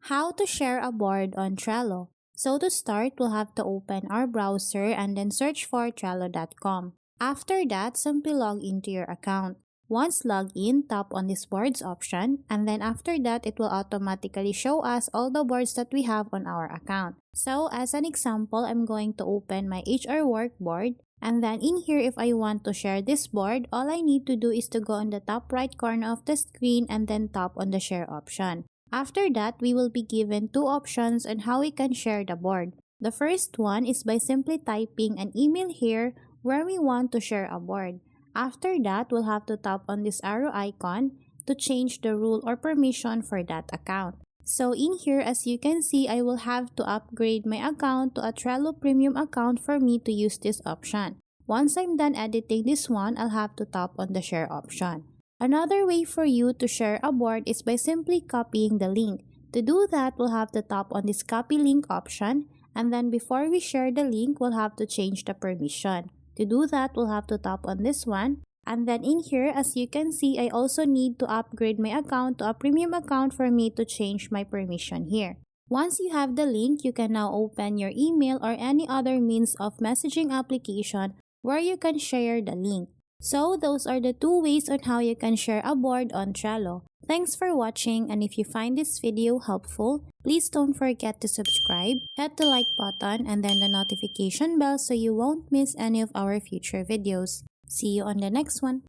How to share a board on Trello. So to start, we'll have to open our browser and then search for Trello.com. After that, simply log into your account. Once logged in, tap on this boards option, and then after that, it will automatically show us all the boards that we have on our account. So as an example, I'm going to open my HR work board, and then in here, if I want to share this board, all I need to do is to go on the top right corner of the screen and then tap on the share option. After that, we will be given two options on how we can share the board. The first one is by simply typing an email here where we want to share a board. After that, we'll have to tap on this arrow icon to change the rule or permission for that account. So in here, as you can see, I will have to upgrade my account to a Trello Premium account for me to use this option. Once I'm done editing this one, I'll have to tap on the share option. Another way for you to share a board is by simply copying the link. To do that, we'll have to tap on this copy link option, and then before we share the link, we'll have to change the permission. To do that, we'll have to tap on this one, and then in here, as you can see, I also need to upgrade my account to a premium account for me to change my permission here. Once you have the link, you can now open your email or any other means of messaging application where you can share the link. So those are the two ways on how you can share a board on Trello. Thanks for watching, and if you find this video helpful, please don't forget to subscribe, hit the like button and then the notification bell so you won't miss any of our future videos. See you on the next one.